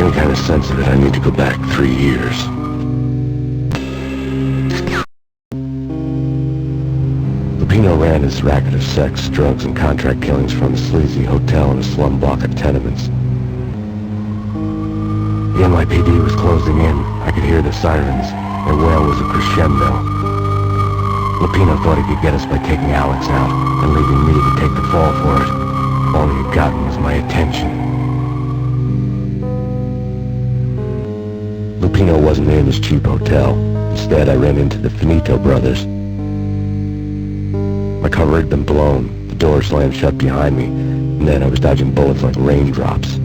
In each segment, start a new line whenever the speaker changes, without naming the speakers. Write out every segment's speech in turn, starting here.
any kind of sense of it, I need to go back 3 years. Lupino ran his racket of sex, drugs, and contract killings from a sleazy hotel in a slum block of tenements. The NYPD was closing in. I could hear the sirens. Their wail was a crescendo. Lupino thought he could get us by taking Alex out and leaving me to take the fall for it. All he had gotten was my attention. Lupino wasn't in his cheap hotel. Instead, I ran into the Finito brothers. My cover had been blown. The door slammed shut behind me, and then I was dodging bullets like raindrops.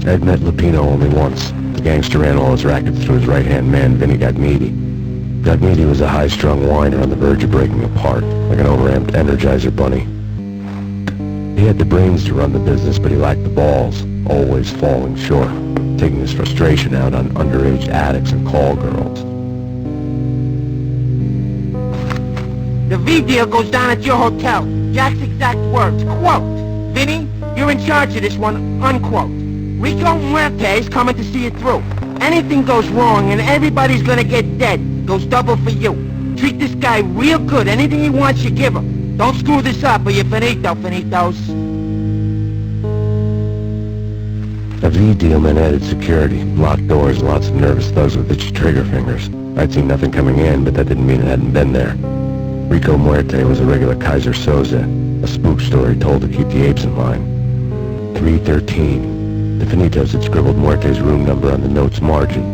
I'd met Lupino only once. The gangster ran all his rackets through his right-hand man, Vinny Gagmiti. Gagmiti was a high-strung whiner on the verge of breaking apart, like an overamped Energizer bunny. He had the brains to run the business, but he lacked the balls, always falling short, taking his frustration out on underage addicts and call girls.
The V deal goes down at your hotel. Jack's exact words, quote, "Vinny, you're in charge of this one," unquote. Rico Muerte's coming to see it through. Anything goes wrong and everybody's gonna get dead. Goes double for you. Treat this guy real good. Anything he wants, you give him. Don't screw this up or you're finito, finitos.
A V deal meant added security, locked doors, and lots of nervous thugs with itchy trigger fingers. I'd seen nothing coming in, but that didn't mean it hadn't been there. Rico Muerte was a regular Kaiser Soze, a spook story told to keep the apes in line. 313. The Finitos had scribbled Muerte's room number on the note's margin.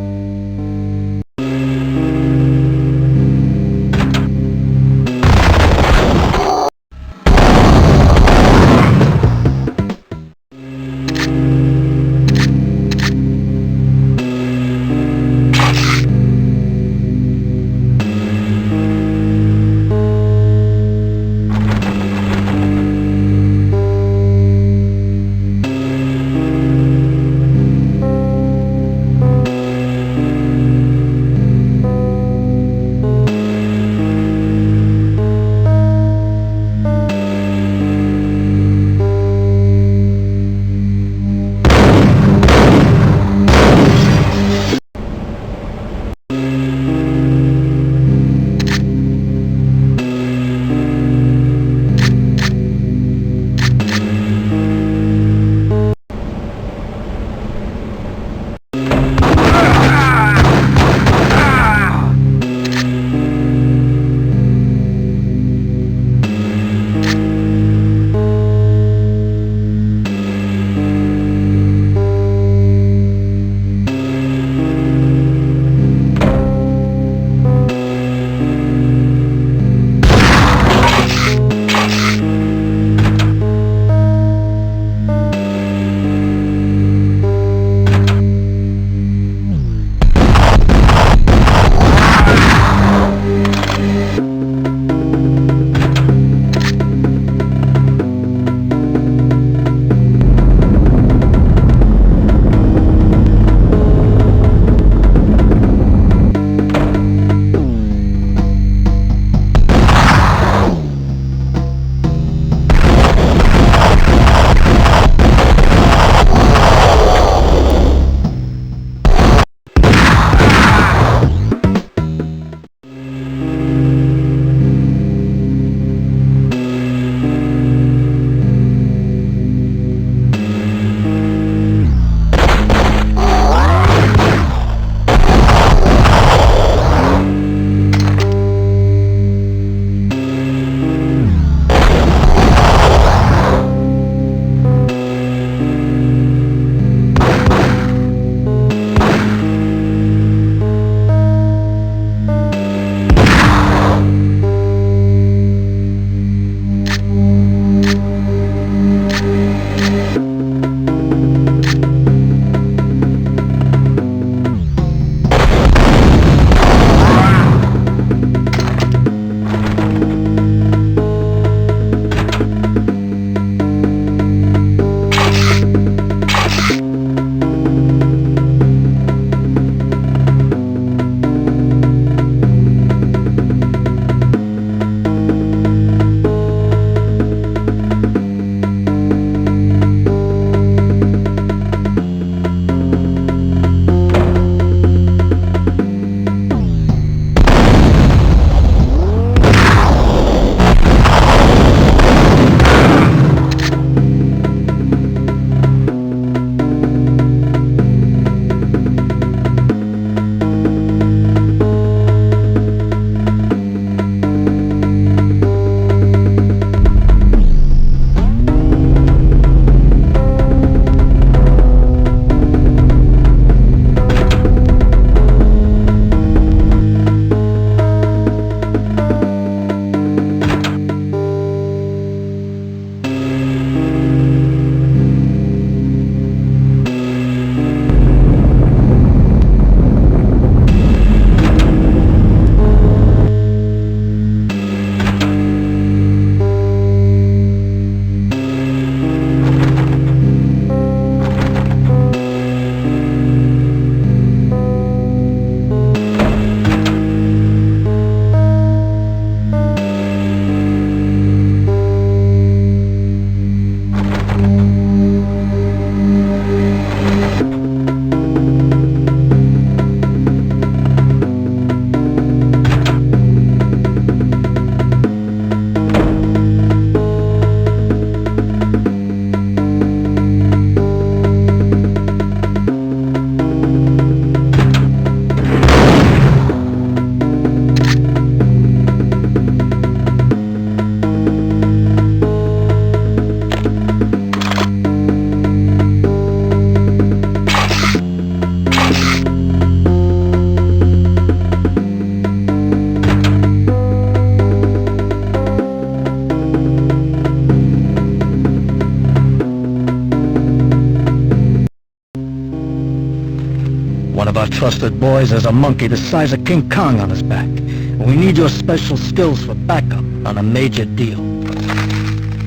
One of our trusted boys has a monkey the size of King Kong on his back. We need your special skills for backup on a major deal.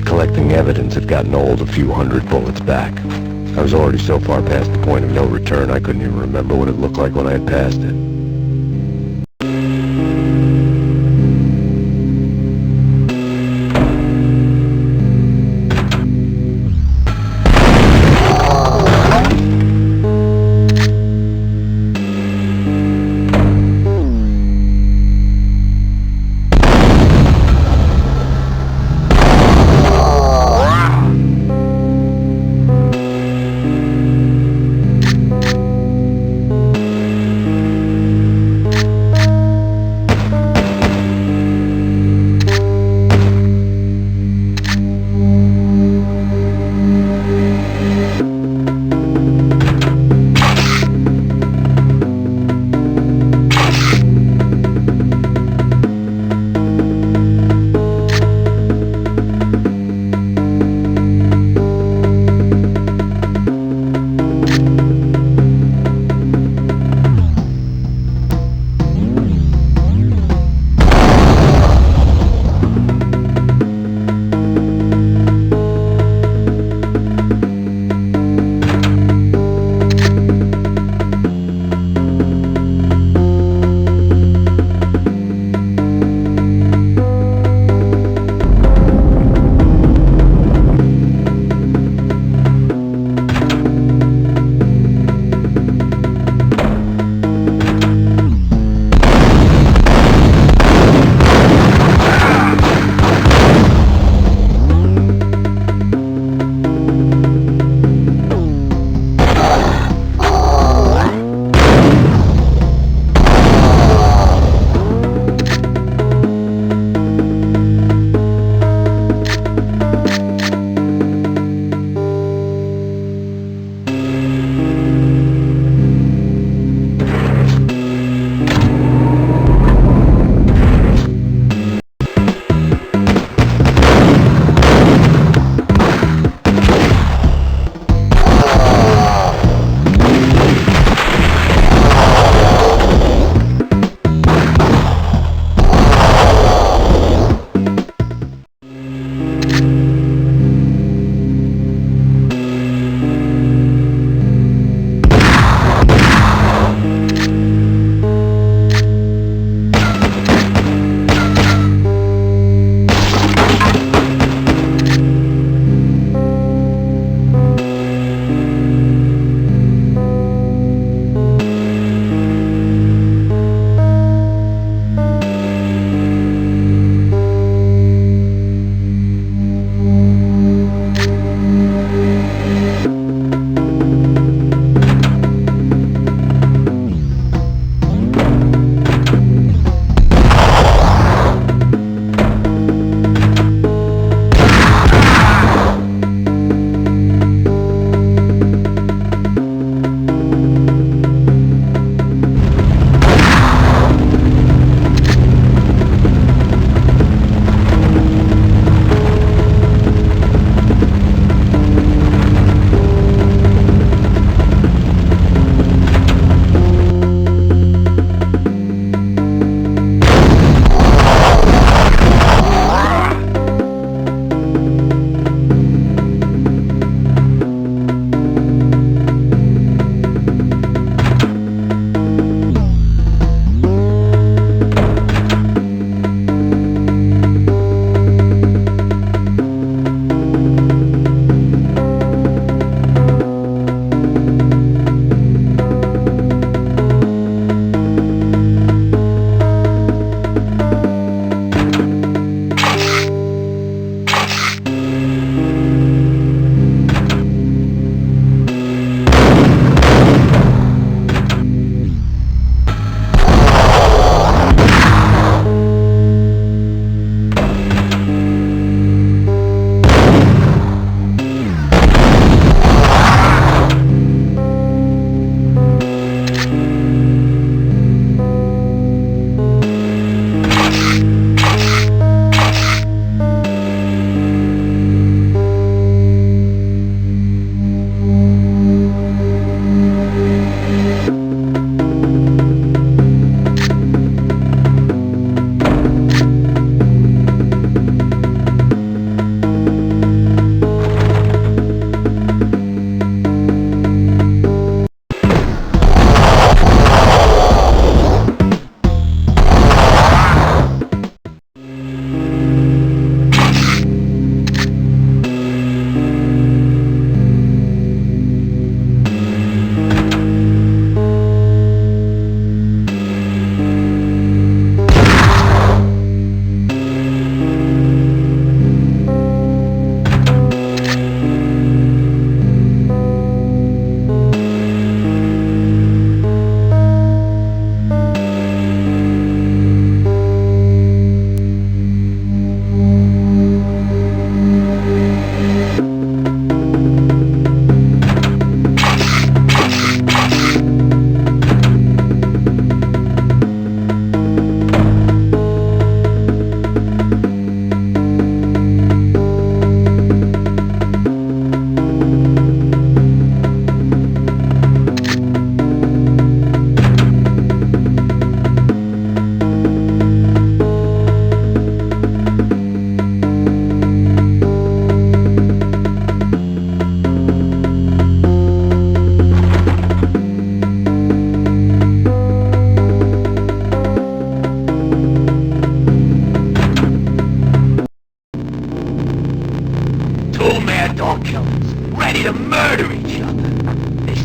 Collecting evidence had gotten old a few hundred bullets back. I was already so far past the point of no return I couldn't even remember what it looked like when I had passed it.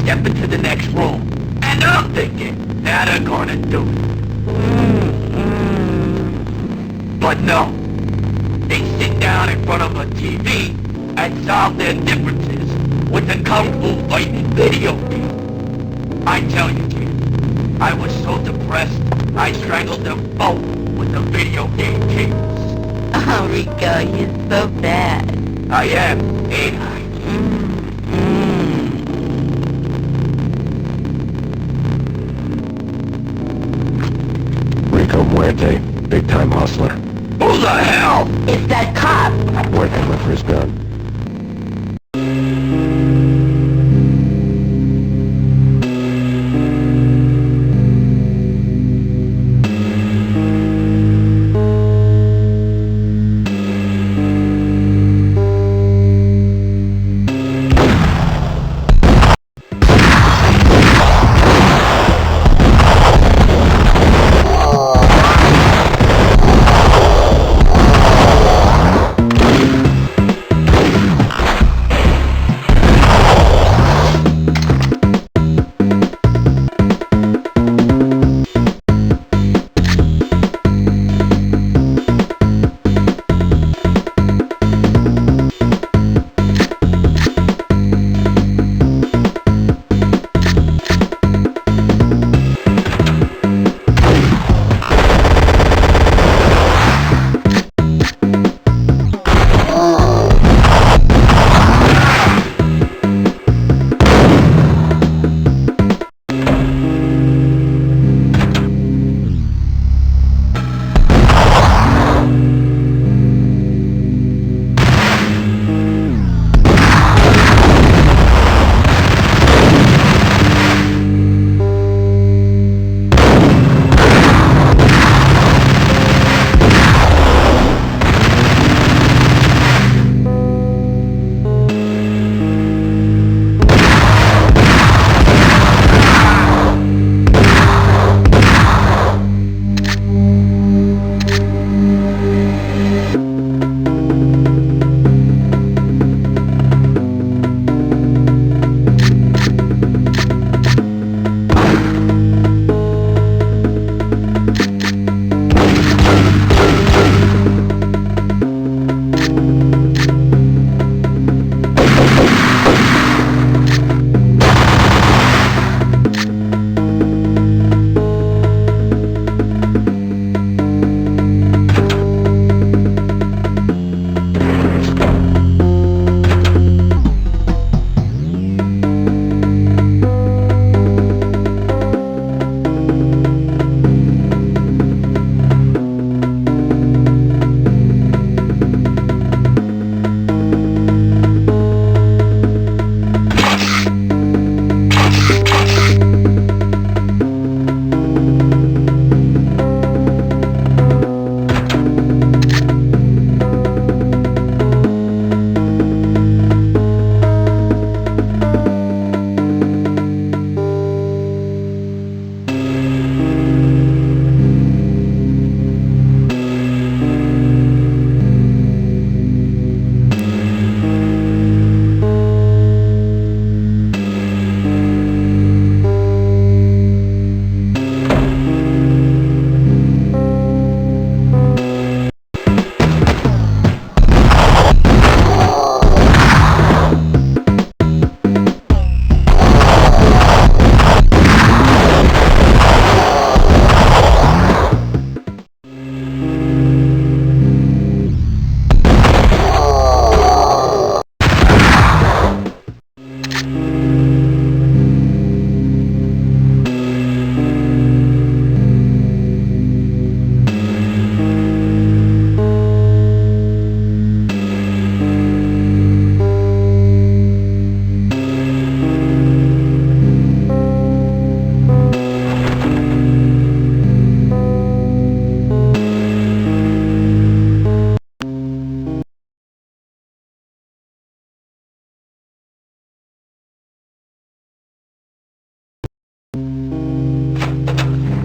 step into the next room. And I'm thinking, now they're gonna do it. But no. They sit down in front of a TV and solve their differences with a kung fu fighting video game. I tell you, kid, I was so depressed, I strangled them both with the video game cables.
Oh, Rico, you're so bad.
I am, ain't I?
Rico Muerte, big-time hustler.
Who the hell?
It's that cop.
Muerte went for his gun.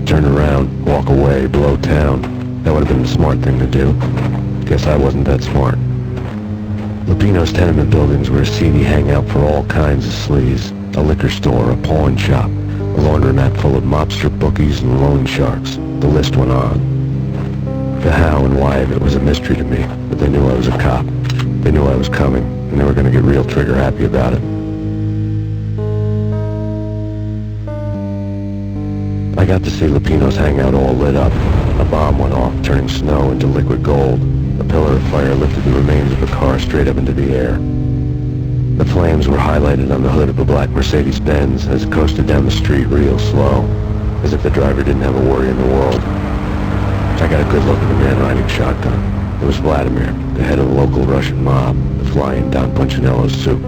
Turn around, walk away, blow town. That would have been the smart thing to do. Guess I wasn't that smart. Lupino's tenement buildings were a seedy hangout for all kinds of sleaze. A liquor store, a pawn shop, a laundromat full of mobster bookies and loan sharks. The list went on. The how and why of it was a mystery to me, but they knew I was a cop. They knew I was coming, and they were going to get real trigger-happy about it. I got to see Lupino's hangout all lit up. A bomb went off, turning snow into liquid gold. A pillar of fire lifted the remains of a car straight up into the air. The flames were highlighted on the hood of a black Mercedes-Benz as it coasted down the street real slow, as if the driver didn't have a worry in the world. I got a good look at the man riding shotgun. It was Vladimir, the head of the local Russian mob, the fly in Don Punchinello's suit.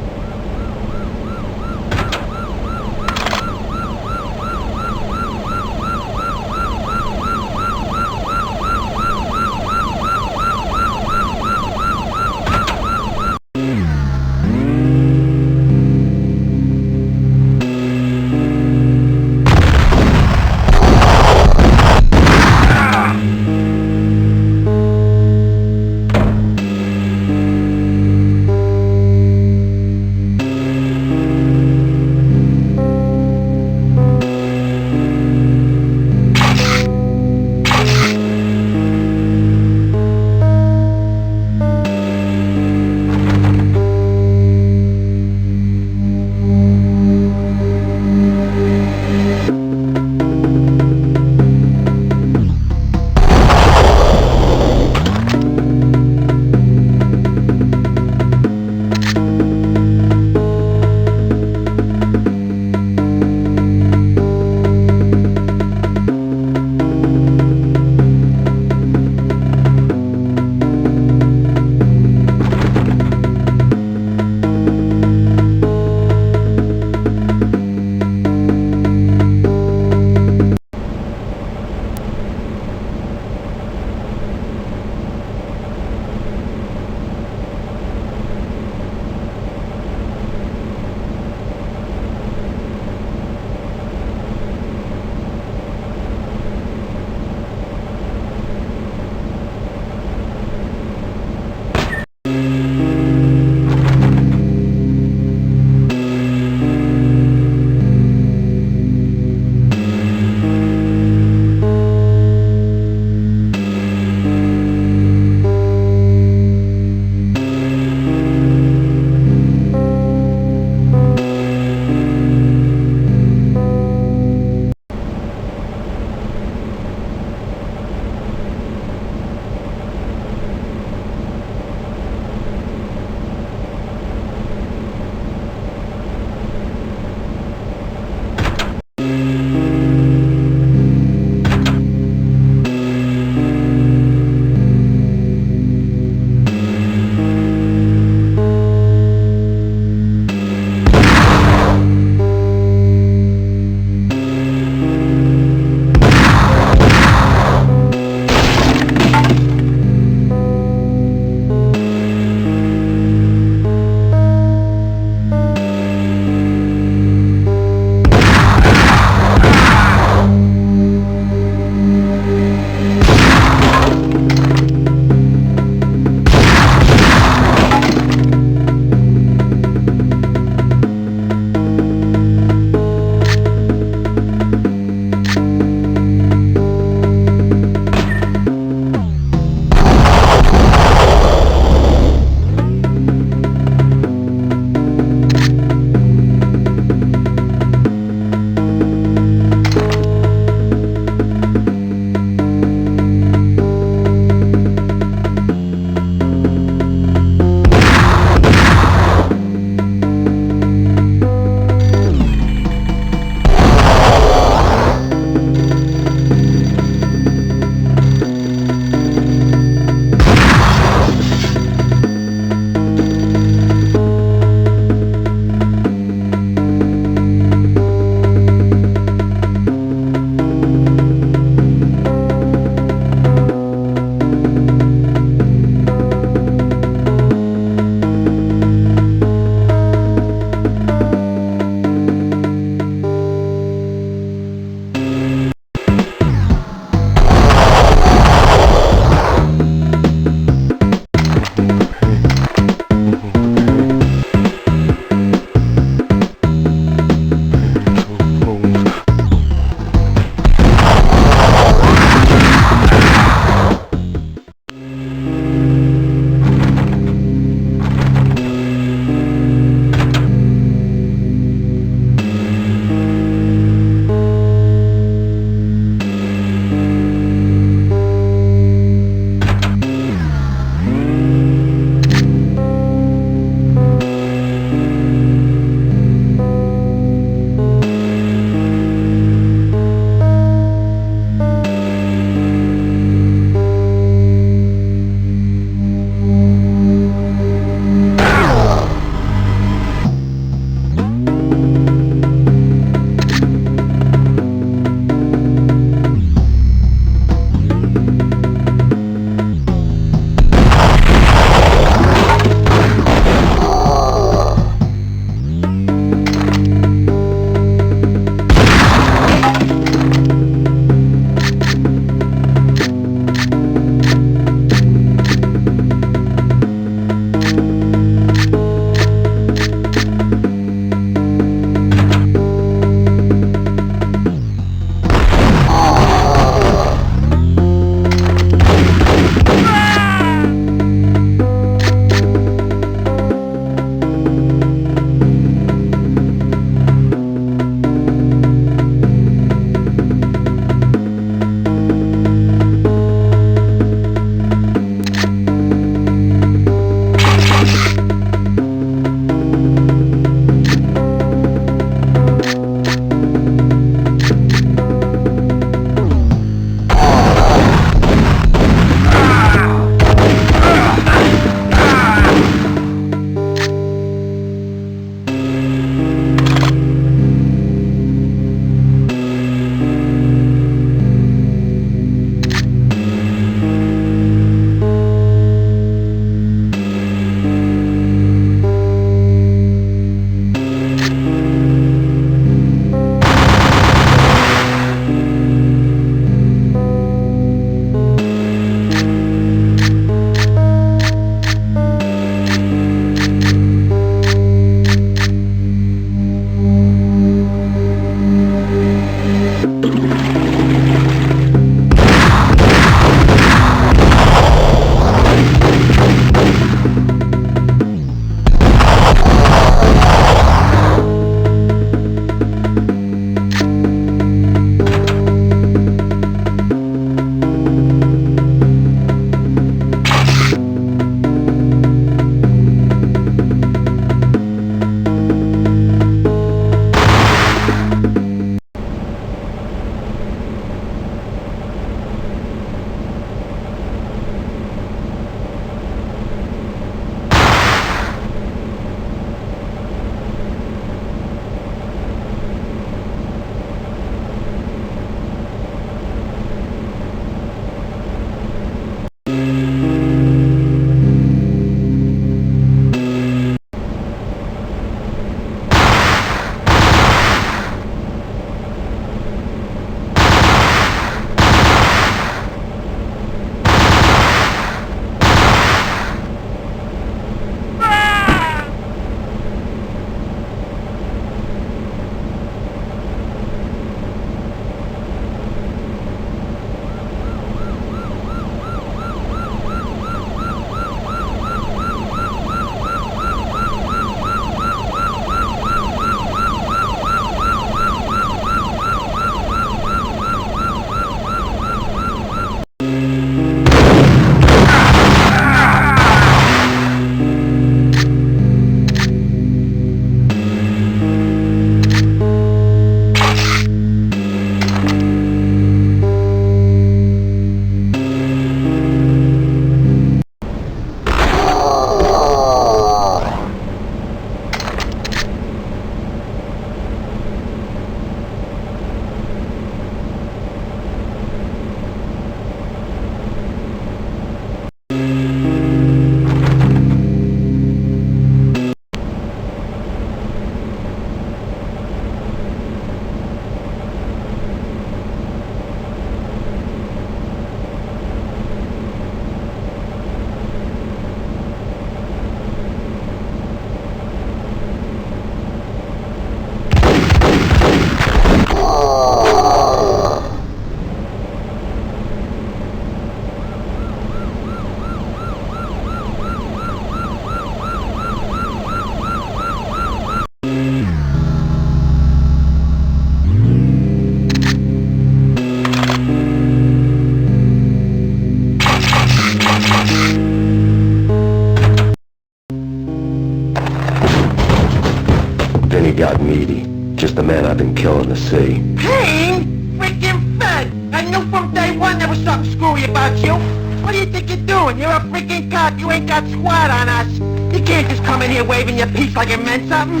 Then he got meaty. Just the man I've been killing to see.
Payne? Freaking fed! I knew from day one there was something screwy about you. What do you think you're doing? You're a freaking cop. You ain't got squat on us. You can't just come in here waving your piece like it meant something.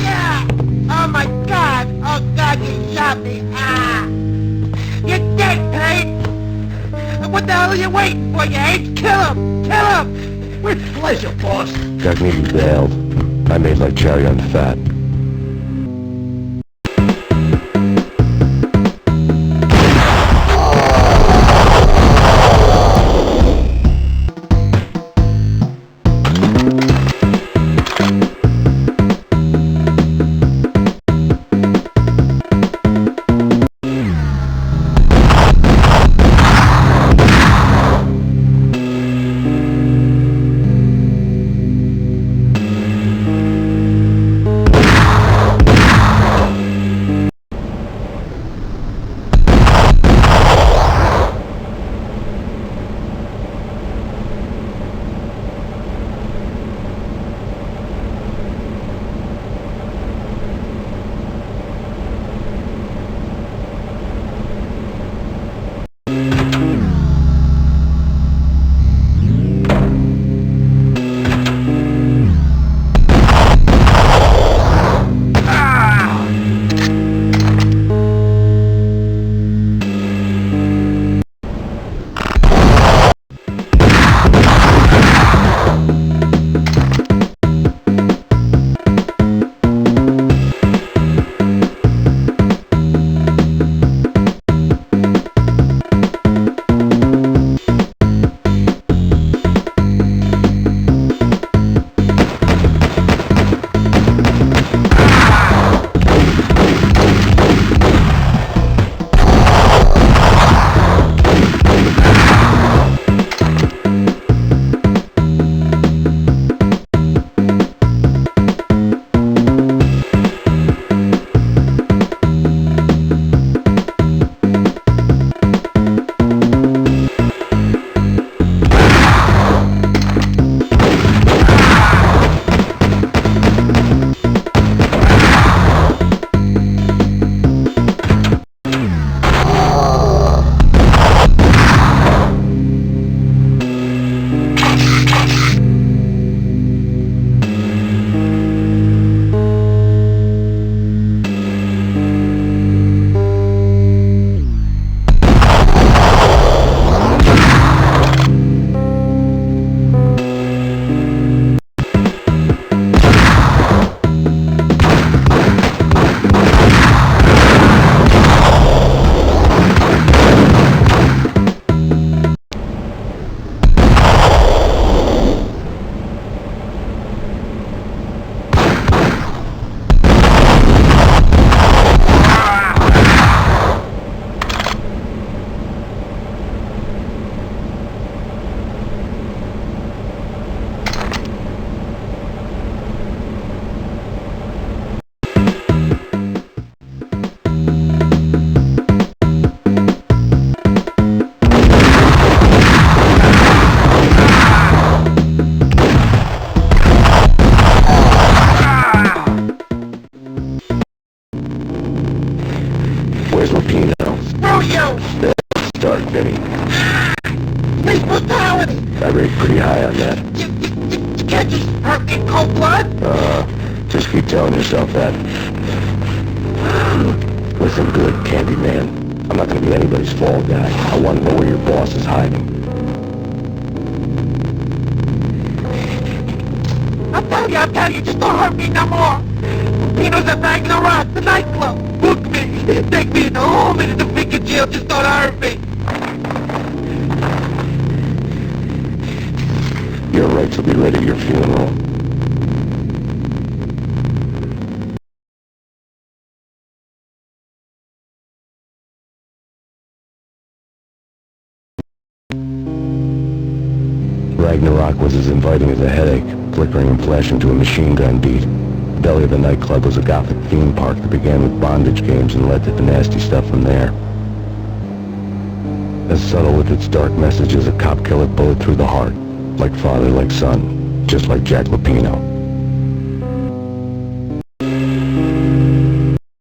Yeah! Oh my God! Oh God, you shot me! Ah! You're dead, Payne! What the hell are you waiting for, you hate? Kill him! Kill him!
With pleasure, boss.
Got meaty bailed. I made like cherry on fat. I rate pretty high on that.
You can't just hurt in cold blood?
Just keep telling yourself that. Listen good, Candyman. I'm not gonna be anybody's fall guy. I want to know where your boss is hiding.
I'll tell you, just don't hurt me no more. Pino's at Ragnarok, the nightclub. Book me, take me in the home and in the freaking jail, just don't hurt me.
Your rights will be ready at your funeral. Ragnarok was as inviting as a headache, flickering and flashing to a machine gun beat. The belly of the nightclub was a gothic theme park that began with bondage games and led to the nasty stuff from there. As subtle with its dark message as a cop killer bullet through the heart, like father, like son, just like Jack Lupino.